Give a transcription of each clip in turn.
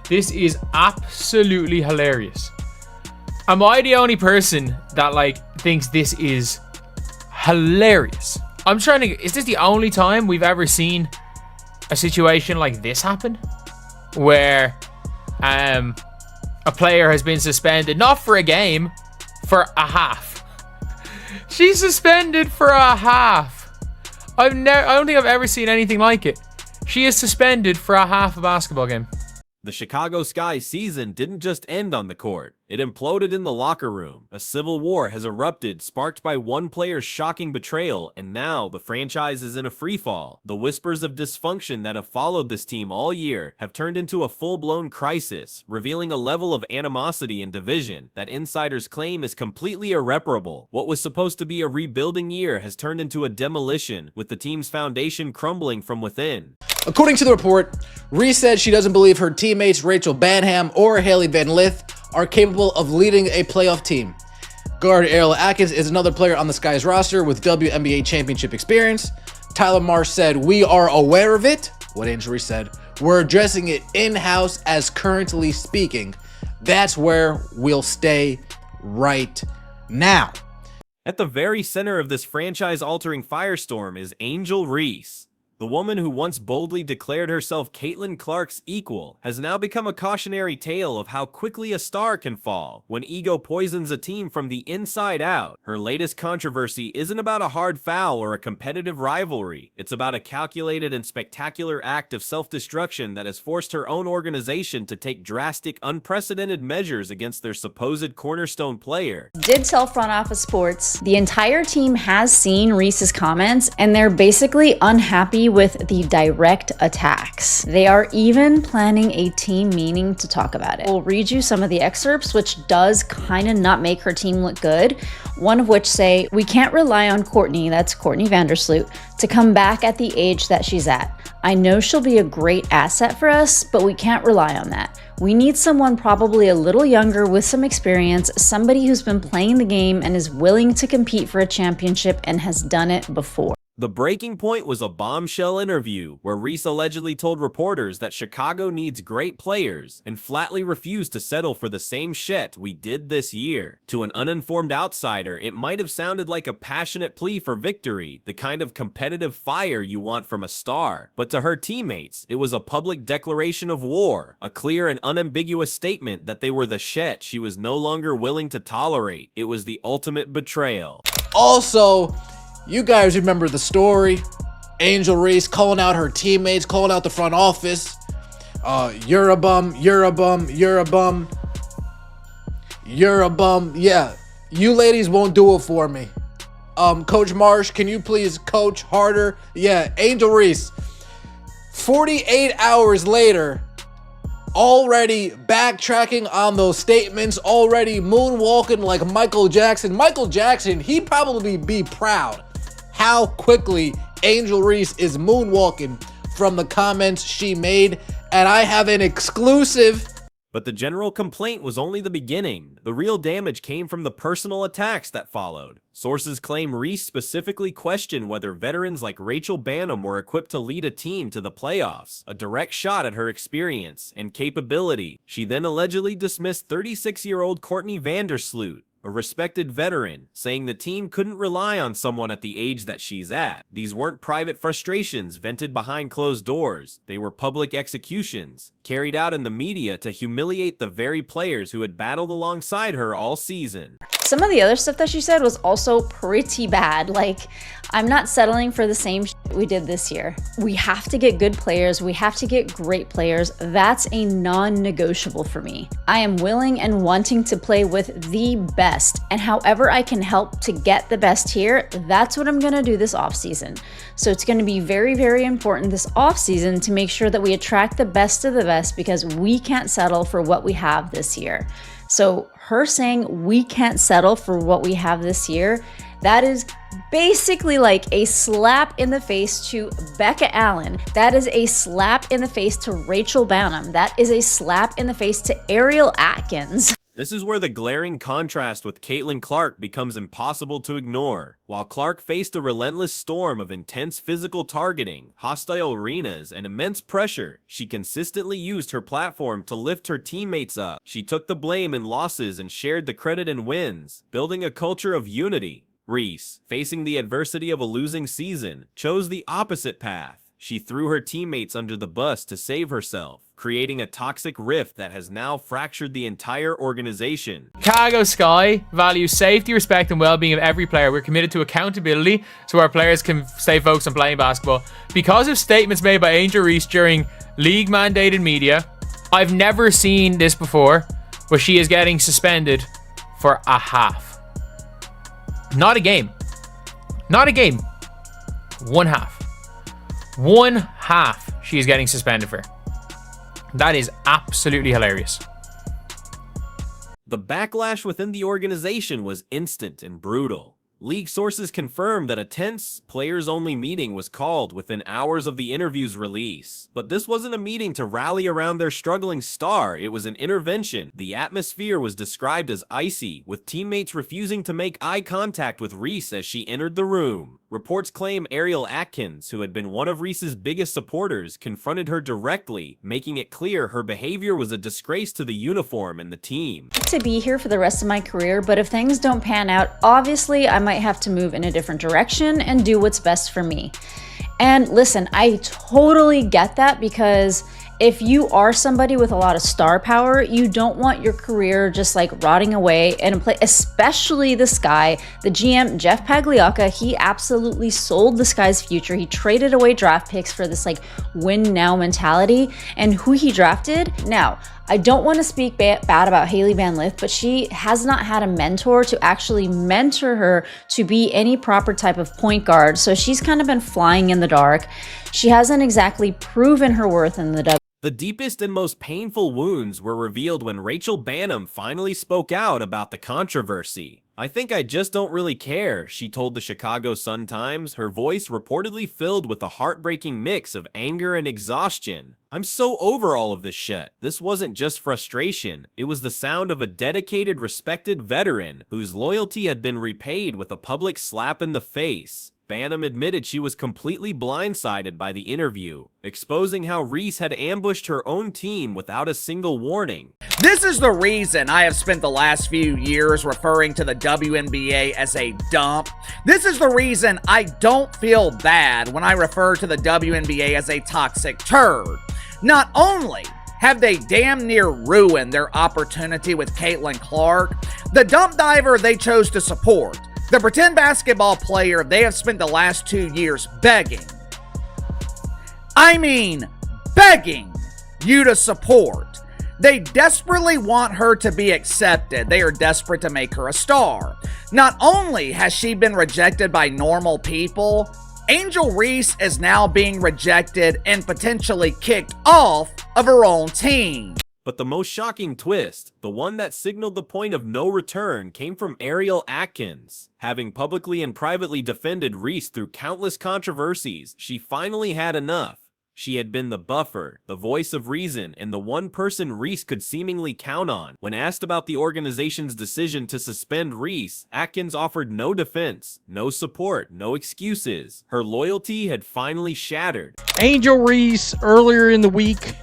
This is absolutely hilarious. Am I the only person that thinks this is hilarious? I'm trying to. Is this the only time we've ever seen a situation like this happen, where a player has been suspended, not for a game, for a half? She's suspended for a half. I don't think I've ever seen anything like it. She is suspended for a half a basketball game. The Chicago Sky season didn't just end on the court. It imploded in the locker room. A civil war has erupted, sparked by one player's shocking betrayal, and now the franchise is in a freefall. The whispers of dysfunction that have followed this team all year have turned into a full-blown crisis, revealing a level of animosity and division that insiders claim is completely irreparable. What was supposed to be a rebuilding year has turned into a demolition, with the team's foundation crumbling from within. According to the report, Reese said she doesn't believe her teammates Rachel Banham or Haley Van Lith are capable of leading a playoff team. Guard Errol Atkins is another player on the Sky's roster with WNBA championship experience. Tyler Marsh said, "We are aware of it." What Angel Reese said, "We're addressing it in-house as currently speaking. That's where we'll stay right now." At the very center of this franchise-altering firestorm is Angel Reese. The woman who once boldly declared herself Caitlin Clark's equal has now become a cautionary tale of how quickly a star can fall when ego poisons a team from the inside out. Her latest controversy isn't about a hard foul or a competitive rivalry. It's about a calculated and spectacular act of self-destruction that has forced her own organization to take drastic, unprecedented measures against their supposed cornerstone player. Did tell Front Office Sports the entire team has seen Reese's comments and they're basically unhappy with the direct attacks. They are even planning a team meeting to talk about it. We'll read you some of the excerpts, which does kind of not make her team look good. One of which say, "We can't rely on Courtney," that's Courtney Vandersloot, "to come back at the age that she's at. I know she'll be a great asset for us, but we can't rely on that. We need someone probably a little younger with some experience, somebody who's been playing the game and is willing to compete for a championship and has done it before." The breaking point was a bombshell interview where Reese allegedly told reporters that Chicago needs great players and flatly refused to settle for the same shit we did this year. To an uninformed outsider, it might have sounded like a passionate plea for victory, the kind of competitive fire you want from a star. But to her teammates, it was a public declaration of war, a clear and unambiguous statement that they were the shit she was no longer willing to tolerate. It was the ultimate betrayal. Also, you guys remember the story. Angel Reese calling out her teammates, calling out the front office. You're a bum, you're a bum, you're a bum. You're a bum. Yeah, you ladies won't do it for me. Coach Marsh, can you please coach harder? Yeah, Angel Reese. 48 hours later, already backtracking on those statements, already moonwalking like Michael Jackson. Michael Jackson, he'd probably be proud how quickly Angel Reese is moonwalking from the comments she made, and I have an exclusive. But the general complaint was only the beginning. The real damage came from the personal attacks that followed. Sources claim Reese specifically questioned whether veterans like Rachel Banham were equipped to lead a team to the playoffs, a direct shot at her experience and capability. She then allegedly dismissed 36-year-old Courtney Vandersloot, a respected veteran, saying the team couldn't rely on someone at the age that she's at. These weren't private frustrations vented behind closed doors. They were public executions, carried out in the media to humiliate the very players who had battled alongside her all season. Some of the other stuff that she said was also pretty bad. Like, I'm not settling for the same shit we did this year. We have to get good players. We have to get great players. That's a non-negotiable for me. I am willing and wanting to play with the best, and however I can help to get the best here, that's what I'm gonna do this offseason. So it's gonna be very, very important this offseason to make sure that we attract the best of the best, because we can't settle for what we have this year. So her saying we can't settle for what we have this year, that is basically like a slap in the face to Becca Allen. That is a slap in the face to Rachel Banham. That is a slap in the face to Ariel Atkins. This is where the glaring contrast with Caitlin Clark becomes impossible to ignore. While Clark faced a relentless storm of intense physical targeting, hostile arenas, and immense pressure, she consistently used her platform to lift her teammates up. She took the blame in losses and shared the credit in wins, building a culture of unity. Reese, facing the adversity of a losing season, chose the opposite path. She threw her teammates under the bus to save herself, creating a toxic rift that has now fractured the entire organization. Chicago Sky values safety, respect, and well-being of every player. We're committed to accountability so our players can stay focused on playing basketball. Because of statements made by Angel Reese during league-mandated media, I've never seen this before, where she is getting suspended for a half. Not a game. Not a game. One half. One half she is getting suspended for. That is absolutely hilarious. The backlash within the organization was instant and brutal. League sources confirmed that a tense, players-only meeting was called within hours of the interview's release. But this wasn't a meeting to rally around their struggling star, it was an intervention. The atmosphere was described as icy, with teammates refusing to make eye contact with Reese as she entered the room. Reports claim Ariel Atkins, who had been one of Reese's biggest supporters, confronted her directly, making it clear her behavior was a disgrace to the uniform and the team. To be here for the rest of my career, but if things don't pan out, obviously I might have to move in a different direction and do what's best for me. And listen, I totally get that, because if you are somebody with a lot of star power, you don't want your career just like rotting away in a place, especially the Sky. The GM, Jeff Pagliocca, he absolutely sold the Sky's future. He traded away draft picks for this like win now mentality. And who he drafted? Now, I don't want to speak bad about Hailey Van Lith, but she has not had a mentor to actually mentor her to be any proper type of point guard. So she's kind of been flying in the dark. She hasn't exactly proven her worth in the The deepest and most painful wounds were revealed when Rachel Banham finally spoke out about the controversy. "I think I just don't really care," she told the Chicago Sun-Times, her voice reportedly filled with a heartbreaking mix of anger and exhaustion. "I'm so over all of this shit. This wasn't just frustration. It was the sound of a dedicated, respected veteran whose loyalty had been repaid with a public slap in the face." Banham admitted she was completely blindsided by the interview, exposing how Reese had ambushed her own team without a single warning. "This is the reason I have spent the last few years referring to the WNBA as a dump. This is the reason I don't feel bad when I refer to the WNBA as a toxic turd. Not only have they damn near ruined their opportunity with Caitlin Clark, the dump diver they chose to support, the pretend basketball player they have spent the last 2 years begging you to support. They desperately want her to be accepted. They are desperate to make her a star. Not only has she been rejected by normal people, Angel Reese is now being rejected and potentially kicked off of her own team." But the most shocking twist, the one that signaled the point of no return, came from Ariel Atkins. Having publicly and privately defended Reese through countless controversies, she finally had enough. She had been the buffer, the voice of reason, and the one person Reese could seemingly count on. When asked about the organization's decision to suspend Reese, Atkins offered no defense, no support, no excuses. Her loyalty had finally shattered. Angel Reese, earlier in the week,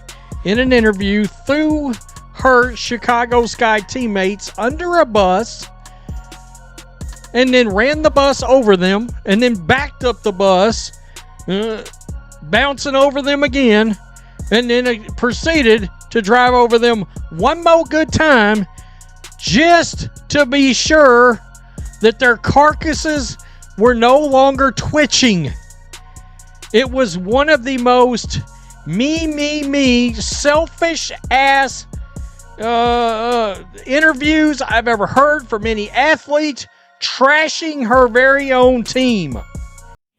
in an interview, threw her Chicago Sky teammates under a bus and then ran the bus over them and then backed up the bus, bouncing over them again, and then proceeded to drive over them one more good time just to be sure that their carcasses were no longer twitching. It was one of the most me, selfish ass interviews I've ever heard from any athlete trashing her very own team.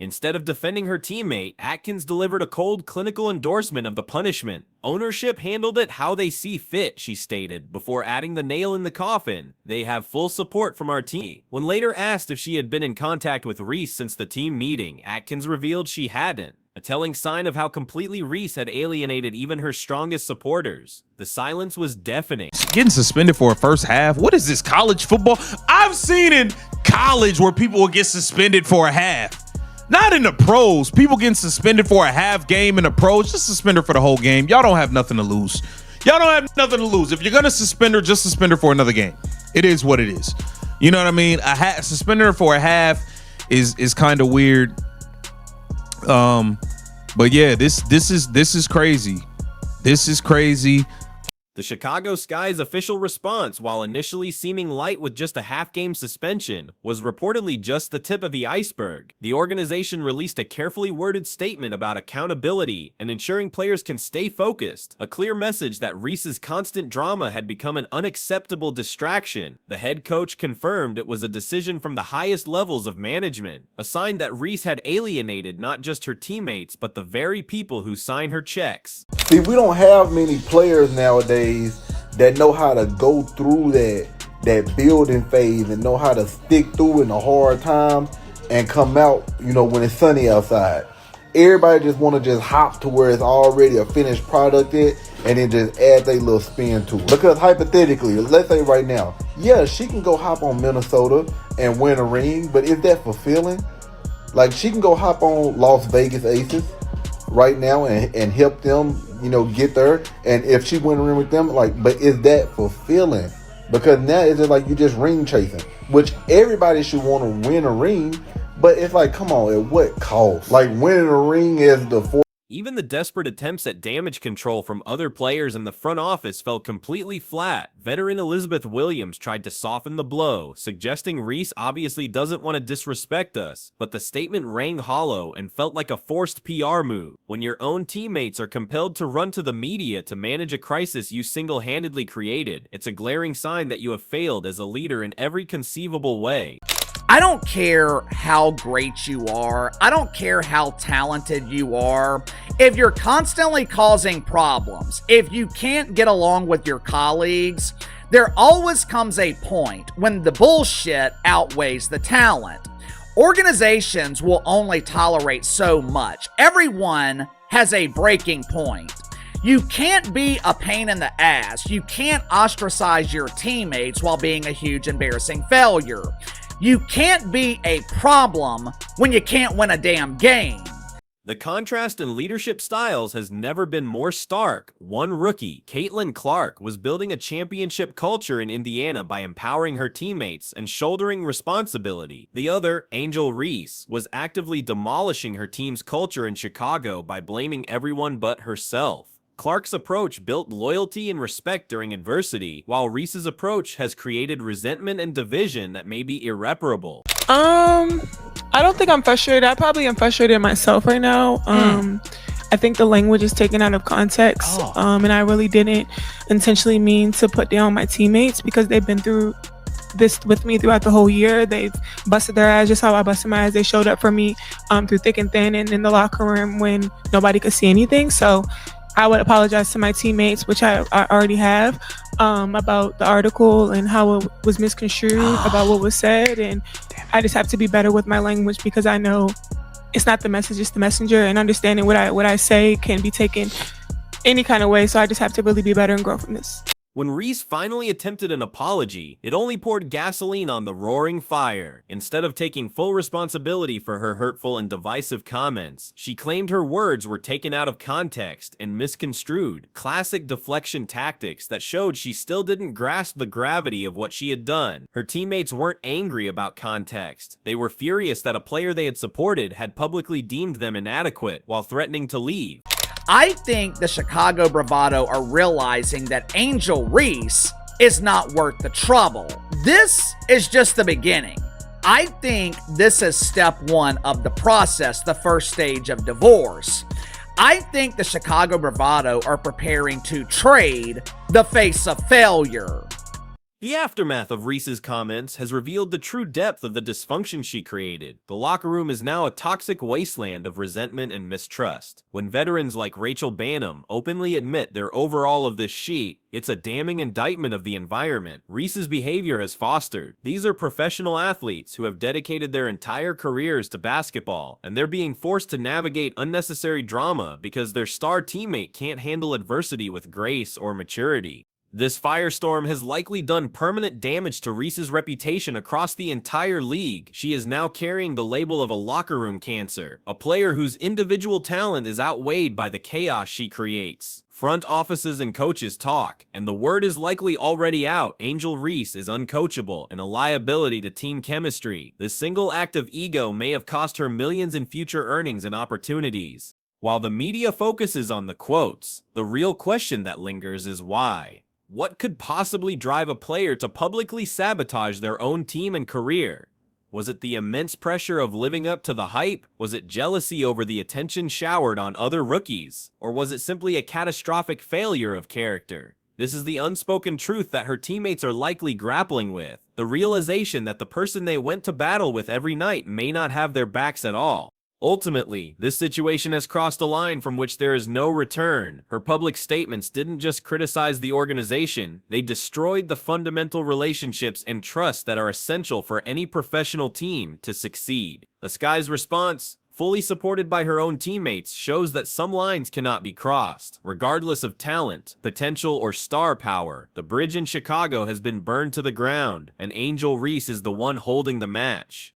Instead of defending her teammate, Atkins delivered a cold, clinical endorsement of the punishment. "Ownership handled it how they see fit," she stated, before adding the nail in the coffin. "They have full support from our team." When later asked if she had been in contact with Reese since the team meeting, Atkins revealed she hadn't. a telling sign of how completely Reese had alienated even her strongest supporters. The silence was deafening. Getting suspended for a first half? What is this, college football? I've seen in college where people will get suspended for a half. Not in the pros. People getting suspended for a half game in the pros. Just suspend her for the whole game. Y'all don't have nothing to lose. Y'all don't have nothing to lose. If you're going to suspend her, just suspend her for another game. It is what it is. You know what I mean? Suspending her for a half is kind of weird. But yeah, this is crazy. This is crazy. The Chicago Sky's official response, while initially seeming light with just a half-game suspension, was reportedly just the tip of the iceberg. The organization released a carefully worded statement about accountability and ensuring players can stay focused, a clear message that Reese's constant drama had become an unacceptable distraction. The head coach confirmed it was a decision from the highest levels of management, a sign that Reese had alienated not just her teammates, but the very people who sign her checks. See, we don't have many players nowadays that know how to go through that building phase and know how to stick through in the hard times and come out, when it's sunny outside. Everybody just want to just hop to where it's already a finished product and then just add their little spin to it. Because hypothetically, let's say right now, yeah, she can go hop on Minnesota and win a ring, but is that fulfilling? Like, she can go hop on Las Vegas Aces right now and help them, get there. And if she win a ring with them, but is that fulfilling? Because now it's just like you just ring chasing, which everybody should want to win a ring, but it's like, come on, at what cost? Like, winning a ring is the Even the desperate attempts at damage control from other players in the front office fell completely flat. Veteran Elizabeth Williams tried to soften the blow, suggesting Reese obviously doesn't want to disrespect us, but the statement rang hollow and felt like a forced PR move. When your own teammates are compelled to run to the media to manage a crisis you single-handedly created, it's a glaring sign that you have failed as a leader in every conceivable way. I don't care how great you are. I don't care how talented you are. If you're constantly causing problems, if you can't get along with your colleagues, there always comes a point when the bullshit outweighs the talent. Organizations will only tolerate so much. Everyone has a breaking point. You can't be a pain in the ass. You can't ostracize your teammates while being a huge embarrassing failure. You can't be a problem when you can't win a damn game. The contrast in leadership styles has never been more stark. One rookie, Caitlin Clark, was building a championship culture in Indiana by empowering her teammates and shouldering responsibility. The other, Angel Reese, was actively demolishing her team's culture in Chicago by blaming everyone but herself. Clark's approach built loyalty and respect during adversity, while Reese's approach has created resentment and division that may be irreparable. I don't think I'm frustrated. I probably am frustrated myself right now. I think the language is taken out of context. And I really didn't intentionally mean to put down my teammates because they've been through this with me throughout the whole year. They've busted their ass just how I busted my ass. They showed up for me through thick and thin and in the locker room when nobody could see anything. So I would apologize to my teammates, which I already have, about the article and how it was misconstrued, about what was said. And I just have to be better with my language because I know it's not the message, it's the messenger. And understanding what I say can be taken any kind of way. So I just have to really be better and grow from this. When Reese finally attempted an apology, it only poured gasoline on the roaring fire. Instead of taking full responsibility for her hurtful and divisive comments, she claimed her words were taken out of context and misconstrued. Classic deflection tactics that showed she still didn't grasp the gravity of what she had done. Her teammates weren't angry about context. They were furious that a player they had supported had publicly deemed them inadequate while threatening to leave. I think the Chicago bravado are realizing that Angel Reese is not worth the trouble. This is just the beginning. I think this is step one of the process, the first stage of divorce. I think the Chicago bravado are preparing to trade the face of failure. The aftermath of Reese's comments has revealed the true depth of the dysfunction she created. The locker room is now a toxic wasteland of resentment and mistrust. When veterans like Rachel Bannum openly admit they're overall of this sheet, it's a damning indictment of the environment Reese's behavior has fostered. These are professional athletes who have dedicated their entire careers to basketball, and they're being forced to navigate unnecessary drama because their star teammate can't handle adversity with grace or maturity. This firestorm has likely done permanent damage to Reese's reputation across the entire league. She is now carrying the label of a locker room cancer, a player whose individual talent is outweighed by the chaos she creates. Front offices and coaches talk, and the word is likely already out. Angel Reese is uncoachable and a liability to team chemistry. This single act of ego may have cost her millions in future earnings and opportunities. While the media focuses on the quotes, the real question that lingers is why. What could possibly drive a player to publicly sabotage their own team and career? Was it the immense pressure of living up to the hype? Was it jealousy over the attention showered on other rookies? Or was it simply a catastrophic failure of character? This is the unspoken truth that her teammates are likely grappling with. The realization that the person they went to battle with every night may not have their backs at all. Ultimately, this situation has crossed a line from which there is no return. Her public statements didn't just criticize the organization, they destroyed the fundamental relationships and trust that are essential for any professional team to succeed. The Sky's response, fully supported by her own teammates, shows that some lines cannot be crossed. Regardless of talent, potential, or star power, the bridge in Chicago has been burned to the ground, and Angel Reese is the one holding the match.